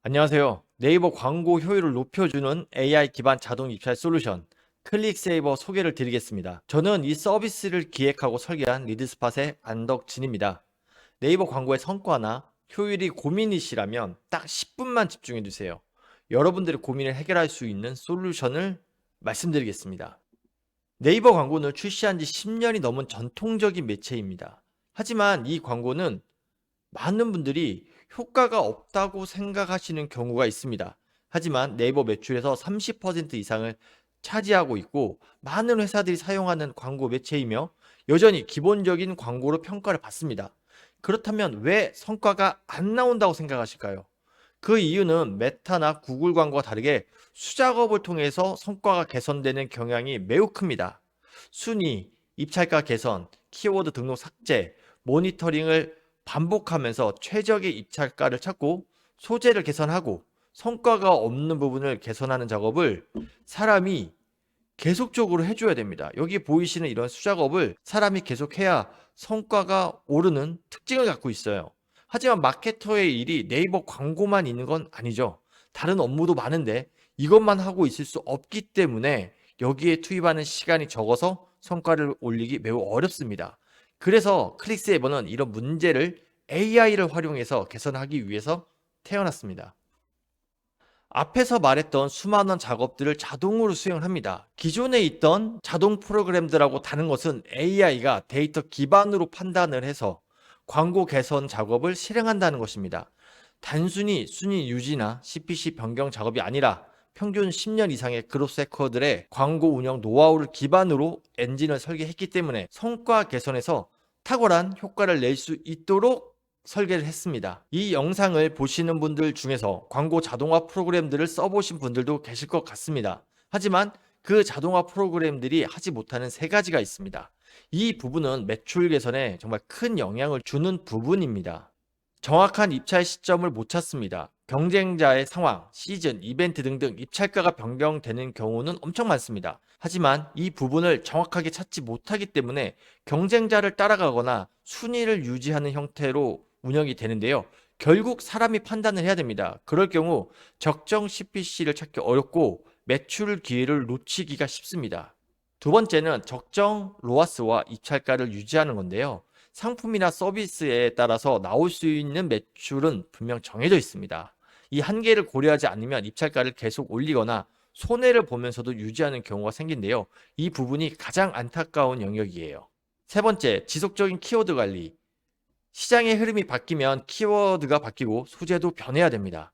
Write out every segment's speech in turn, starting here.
안녕하세요. 네이버 광고 효율을 높여주는 AI 기반 자동 입찰 솔루션 클릭세이버 소개를 드리겠습니다. 저는 이 서비스를 기획하고 설계한 리드스팟의 안덕진입니다. 네이버 광고의 성과나 효율이 고민이시라면 딱 10분만 집중해 주세요. 여러분들의 고민을 해결할 수 있는 솔루션을 말씀드리겠습니다. 네이버 광고는 출시한 지 10년이 넘은 전통적인 매체입니다. 하지만 이 광고는 많은 분들이 효과가 없다고 생각하시는 경우가 있습니다. 하지만 네이버 매출에서 30% 이상을 차지하고 있고 많은 회사들이 사용하는 광고 매체이며 여전히 기본적인 광고로 평가를 받습니다. 그렇다면 왜 성과가 안 나온다고 생각하실까요? 그 이유는 메타나 구글 광고와 다르게 수작업을 통해서 성과가 개선되는 경향이 매우 큽니다. 순위, 입찰가 개선, 키워드 등록 삭제, 모니터링을 반복하면서 최적의 입찰가를 찾고 소재를 개선하고 성과가 없는 부분을 개선하는 작업을 사람이 계속적으로 해줘야 됩니다. 여기 보이시는 이런 수작업을 사람이 계속해야 성과가 오르는 특징을 갖고 있어요. 하지만 마케터의 일이 네이버 광고만 있는 건 아니죠. 다른 업무도 많은데 이것만 하고 있을 수 없기 때문에 여기에 투입하는 시간이 적어서 성과를 올리기 매우 어렵습니다. 그래서 클릭세이버는 이런 문제를 AI를 활용해서 개선하기 위해서 태어났습니다. 앞에서 말했던 수많은 작업들을 자동으로 수행을 합니다. 기존에 있던 자동 프로그램들하고 다른 것은 AI가 데이터 기반으로 판단을 해서 광고 개선 작업을 실행한다는 것입니다. 단순히 순위 유지나 CPC 변경 작업이 아니라 평균 10년 이상의 그로스 해커들의 광고 운영 노하우를 기반으로 엔진을 설계했기 때문에 성과 개선에서 탁월한 효과를 낼 수 있도록 설계를 했습니다. 이 영상을 보시는 분들 중에서 광고 자동화 프로그램들을 써보신 분들도 계실 것 같습니다. 하지만 그 자동화 프로그램들이 하지 못하는 세 가지가 있습니다. 이 부분은 매출 개선에 정말 큰 영향을 주는 부분입니다. 정확한 입찰 시점을 못 찾습니다. 경쟁자의 상황, 시즌, 이벤트 등등 입찰가가 변경되는 경우는 엄청 많습니다. 하지만 이 부분을 정확하게 찾지 못하기 때문에 경쟁자를 따라가거나 순위를 유지하는 형태로 운영이 되는데요. 결국 사람이 판단을 해야 됩니다. 그럴 경우 적정 CPC를 찾기 어렵고 매출 기회를 놓치기가 쉽습니다. 두 번째는 적정 로아스와 입찰가를 유지하는 건데요. 상품이나 서비스에 따라서 나올 수 있는 매출은 분명 정해져 있습니다. 이 한계를 고려하지 않으면 입찰가를 계속 올리거나 손해를 보면서도 유지하는 경우가 생긴데요. 이 부분이 가장 안타까운 영역이에요. 세 번째, 지속적인 키워드 관리. 시장의 흐름이 바뀌면 키워드가 바뀌고 소재도 변해야 됩니다.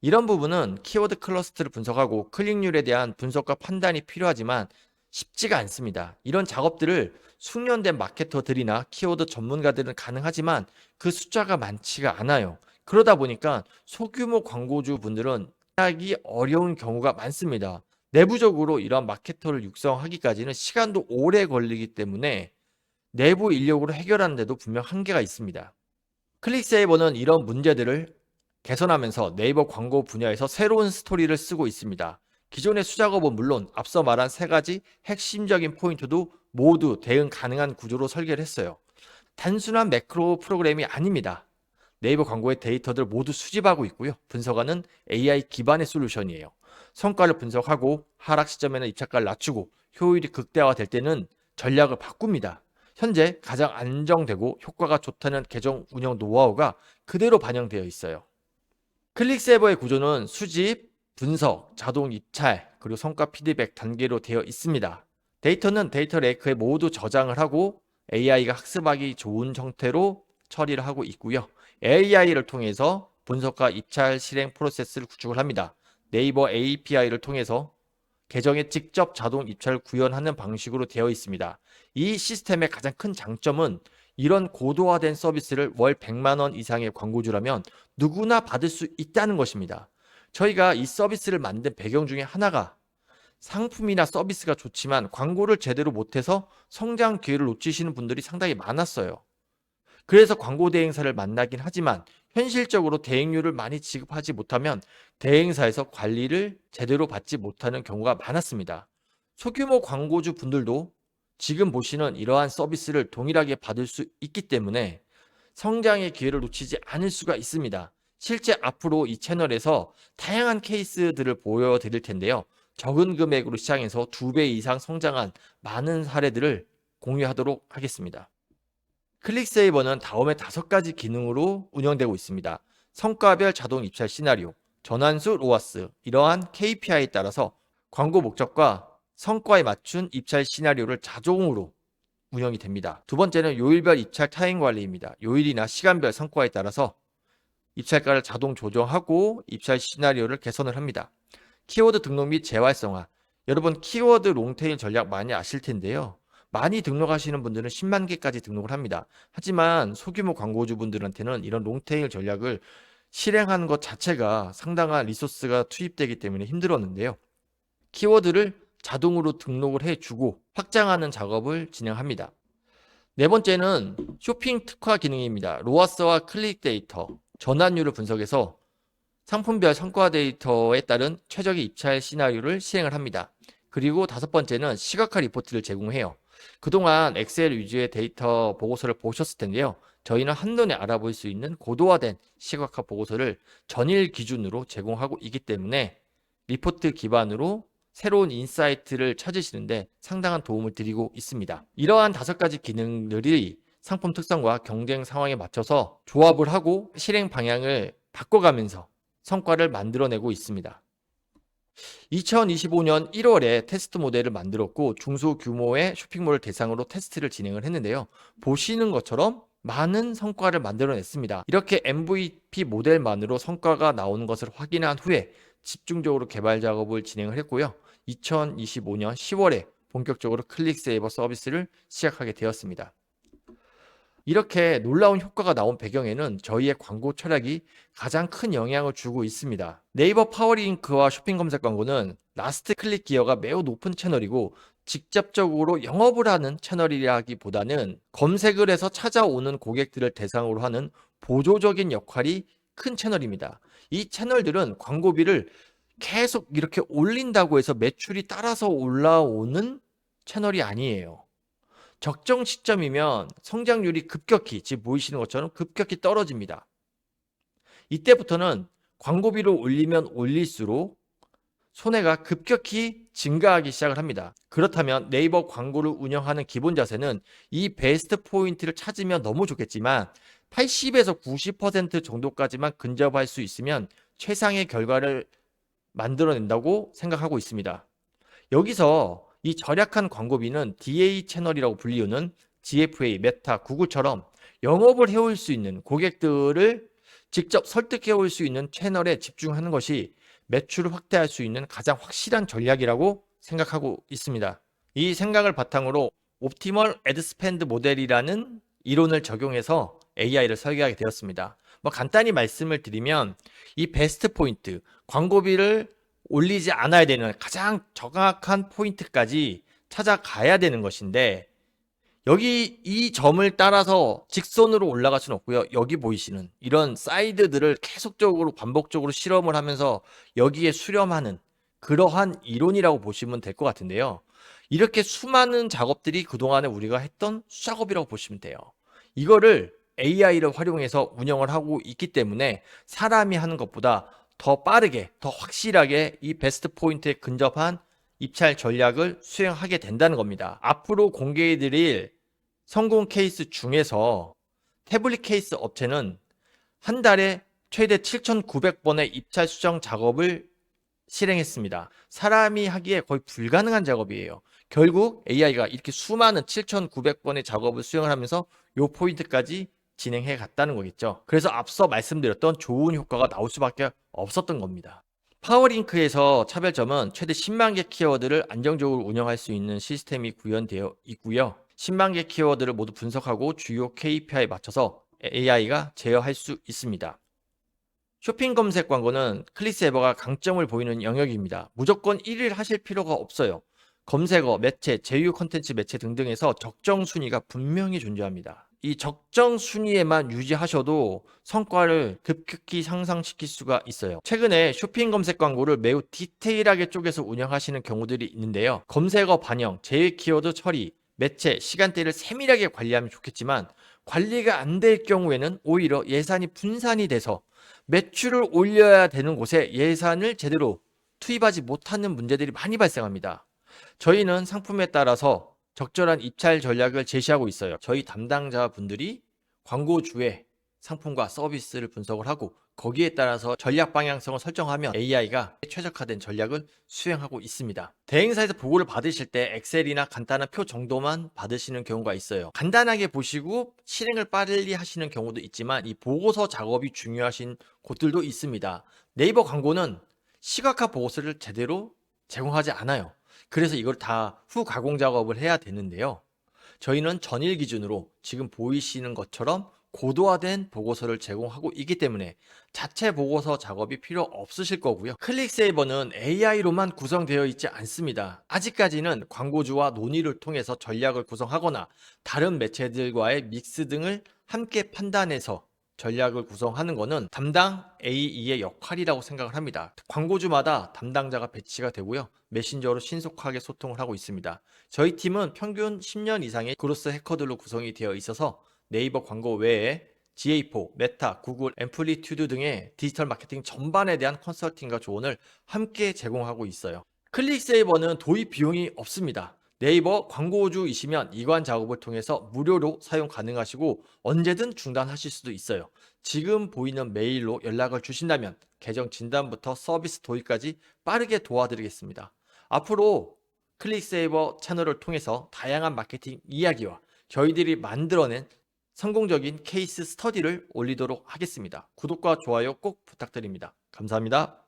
이런 부분은 키워드 클러스터를 분석하고 클릭률에 대한 분석과 판단이 필요하지만 쉽지가 않습니다. 이런 작업들을 숙련된 마케터들이나 키워드 전문가들은 가능하지만 그 숫자가 많지가 않아요. 그러다 보니까 소규모 광고주 분들은 하기 어려운 경우가 많습니다. 내부적으로 이런 마케터를 육성하기까지는 시간도 오래 걸리기 때문에 내부 인력으로 해결하는 데도 분명 한계가 있습니다. 클릭세이버는 이런 문제들을 개선하면서 네이버 광고 분야에서 새로운 스토리를 쓰고 있습니다. 기존의 수작업은 물론 앞서 말한 세 가지 핵심적인 포인트도 모두 대응 가능한 구조로 설계를 했어요. 단순한 매크로 프로그램이 아닙니다. 네이버 광고의 데이터들 모두 수집하고 있고요. 분석하는 AI 기반의 솔루션이에요. 성과를 분석하고 하락 시점에는 입찰가를 낮추고 효율이 극대화될 때는 전략을 바꿉니다. 현재 가장 안정되고 효과가 좋다는 계정 운영 노하우가 그대로 반영되어 있어요. 클릭세이버의 구조는 수집, 분석, 자동 입찰, 그리고 성과 피드백 단계로 되어 있습니다. 데이터는 데이터 레이크에 모두 저장을 하고 AI가 학습하기 좋은 형태로 처리를 하고 있고요. AI를 통해서 분석과 입찰 실행 프로세스를 구축을 합니다. 네이버 API를 통해서 계정에 직접 자동 입찰을 구현하는 방식으로 되어 있습니다. 이 시스템의 가장 큰 장점은 이런 고도화된 서비스를 월 100만 원 이상의 광고주라면 누구나 받을 수 있다는 것입니다. 저희가 이 서비스를 만든 배경 중에 하나가 상품이나 서비스가 좋지만 광고를 제대로 못해서 성장 기회를 놓치시는 분들이 상당히 많았어요. 그래서 광고 대행사를 만나긴 하지만 현실적으로 대행료를 많이 지급하지 못하면 대행사에서 관리를 제대로 받지 못하는 경우가 많았습니다. 소규모 광고주 분들도 지금 보시는 이러한 서비스를 동일하게 받을 수 있기 때문에 성장의 기회를 놓치지 않을 수가 있습니다. 실제 앞으로 이 채널에서 다양한 케이스들을 보여드릴 텐데요. 적은 금액으로 시작해서 2배 이상 성장한 많은 사례들을 공유하도록 하겠습니다. 클릭세이버는 다음에 5가지 기능으로 운영되고 있습니다. 성과별 자동 입찰 시나리오, 전환수 로아스, 이러한 KPI에 따라서 광고 목적과 성과에 맞춘 입찰 시나리오를 자동으로 운영이 됩니다. 두 번째는 요일별 입찰 타임 관리입니다. 요일이나 시간별 성과에 따라서 입찰가를 자동 조정하고 입찰 시나리오를 개선을 합니다. 키워드 등록 및 재활성화. 여러분 키워드 롱테일 전략 많이 아실 텐데요. 많이 등록하시는 분들은 10만 개까지 등록을 합니다. 하지만 소규모 광고주분들한테는 이런 롱테일 전략을 실행하는 것 자체가 상당한 리소스가 투입되기 때문에 힘들었는데요. 키워드를 자동으로 등록을 해주고 확장하는 작업을 진행합니다. 네 번째는 쇼핑 특화 기능입니다. 로아스와 클릭 데이터, 전환율을 분석해서 상품별 성과 데이터에 따른 최적의 입찰 시나리오를 시행을 합니다. 그리고 5번째는 시각화 리포트를 제공해요. 그동안 엑셀 위주의 데이터 보고서를 보셨을 텐데요. 저희는 한눈에 알아볼 수 있는 고도화된 시각화 보고서를 전일 기준으로 제공하고 있기 때문에 리포트 기반으로 새로운 인사이트를 찾으시는데 상당한 도움을 드리고 있습니다. 이러한 5가지 기능들이 상품 특성과 경쟁 상황에 맞춰서 조합을 하고 실행 방향을 바꿔가면서 성과를 만들어내고 있습니다. 2025년 1월에 테스트 모델을 만들었고 중소규모의 쇼핑몰을 대상으로 테스트를 진행을 했는데요. 보시는 것처럼 많은 성과를 만들어냈습니다. 이렇게 MVP 모델만으로 성과가 나오는 것을 확인한 후에 집중적으로 개발 작업을 진행을 했고요. 2025년 10월에 본격적으로 클릭세이버 서비스를 시작하게 되었습니다. 이렇게 놀라운 효과가 나온 배경에는 저희의 광고 철학이 가장 큰 영향을 주고 있습니다. 네이버 파워링크와 쇼핑 검색 광고는 라스트 클릭 기여가 매우 높은 채널이고 직접적으로 영업을 하는 채널이라기보다는 검색을 해서 찾아오는 고객들을 대상으로 하는 보조적인 역할이 큰 채널입니다. 이 채널들은 광고비를 계속 이렇게 올린다고 해서 매출이 따라서 올라오는 채널이 아니에요. 적정 시점이면 성장률이 급격히, 지금 보이시는 것처럼 급격히 떨어집니다. 이때부터는 광고비를 올리면 올릴수록 손해가 급격히 증가하기 시작을 합니다. 그렇다면 네이버 광고를 운영하는 기본 자세는 이 베스트 포인트를 찾으면 너무 좋겠지만 80에서 90% 정도까지만 근접할 수 있으면 최상의 결과를 만들어낸다고 생각하고 있습니다. 여기서 이 절약한 광고비는 DA 채널이라고 불리우는 GFA, 메타, 구글처럼 영업을 해올 수 있는 고객들을 직접 설득해올 수 있는 채널에 집중하는 것이 매출을 확대할 수 있는 가장 확실한 전략이라고 생각하고 있습니다. 이 생각을 바탕으로 옵티멀 애드스펜드 모델이라는 이론을 적용해서 AI를 설계하게 되었습니다. 간단히 말씀을 드리면 이 베스트 포인트, 광고비를 올리지 않아야 되는 가장 정확한 포인트까지 찾아가야 되는 것인데 여기 이 점을 따라서 직선으로 올라갈 수는 없고요. 여기 보이시는 이런 사이드들을 계속적으로 반복적으로 실험을 하면서 여기에 수렴하는 그러한 이론이라고 보시면 될 것 같은데요. 이렇게 수많은 작업들이 그동안에 우리가 했던 수작업이라고 보시면 돼요. 이거를 AI를 활용해서 운영을 하고 있기 때문에 사람이 하는 것보다 더 빠르게, 더 확실하게 이 베스트 포인트에 근접한 입찰 전략을 수행하게 된다는 겁니다. 앞으로 공개해드릴 성공 케이스 중에서 태블릿 케이스 업체는 한 달에 최대 7,900번의 입찰 수정 작업을 실행했습니다. 사람이 하기에 거의 불가능한 작업이에요. 결국 AI가 이렇게 수많은 7,900번의 작업을 수행을 하면서 이 포인트까지 진행해 갔다는 거겠죠. 그래서 앞서 말씀드렸던 좋은 효과가 나올 수밖에 없었던 겁니다. 파워링크에서 차별점은 최대 10만 개 키워드를 안정적으로 운영할 수 있는 시스템이 구현되어 있고요. 10만 개 키워드를 모두 분석하고 주요 KPI에 맞춰서 AI가 제어할 수 있습니다. 쇼핑 검색 광고는 클릭세이버가 강점을 보이는 영역입니다. 무조건 1위를 하실 필요가 없어요. 검색어, 매체, 제휴 컨텐츠 매체 등등에서 적정 순위가 분명히 존재합니다. 이 적정 순위에만 유지하셔도 성과를 급격히 상승시킬 수가 있어요. 최근에 쇼핑 검색 광고를 매우 디테일하게 쪼개서 운영하시는 경우들이 있는데요. 검색어 반영, 제휴 키워드 처리, 매체, 시간대를 세밀하게 관리하면 좋겠지만 관리가 안 될 경우에는 오히려 예산이 분산이 돼서 매출을 올려야 되는 곳에 예산을 제대로 투입하지 못하는 문제들이 많이 발생합니다. 저희는 상품에 따라서 적절한 입찰 전략을 제시하고 있어요. 저희 담당자분들이 광고주의 상품과 서비스를 분석을 하고 거기에 따라서 전략 방향성을 설정하면 AI가 최적화된 전략을 수행하고 있습니다. 대행사에서 보고를 받으실 때 엑셀이나 간단한 표 정도만 받으시는 경우가 있어요. 간단하게 보시고 실행을 빨리 하시는 경우도 있지만 이 보고서 작업이 중요하신 곳들도 있습니다. 네이버 광고는 시각화 보고서를 제대로 제공하지 않아요. 그래서 이걸 다 후 가공 작업을 해야 되는데요. 저희는 전일 기준으로 지금 보이시는 것처럼 고도화된 보고서를 제공하고 있기 때문에 자체 보고서 작업이 필요 없으실 거고요. 클릭세이버는 AI로만 구성되어 있지 않습니다. 아직까지는 광고주와 논의를 통해서 전략을 구성하거나 다른 매체들과의 믹스 등을 함께 판단해서 전략을 구성하는 것은 담당 AE의 역할이라고 생각을 합니다. 광고주마다 담당자가 배치가 되고요. 메신저로 신속하게 소통을 하고 있습니다. 저희 팀은 평균 10년 이상의 그로스 해커들로 구성이 되어 있어서 네이버 광고 외에 GA4, 메타, 구글, 앰플리튜드 등의 디지털 마케팅 전반에 대한 컨설팅과 조언을 함께 제공하고 있어요. 클릭세이버는 도입 비용이 없습니다. 네이버 광고주이시면 이관 작업을 통해서 무료로 사용 가능하시고 언제든 중단하실 수도 있어요. 지금 보이는 메일로 연락을 주신다면 계정 진단부터 서비스 도입까지 빠르게 도와드리겠습니다. 앞으로 클릭세이버 채널을 통해서 다양한 마케팅 이야기와 저희들이 만들어낸 성공적인 케이스 스터디를 올리도록 하겠습니다. 구독과 좋아요 꼭 부탁드립니다. 감사합니다.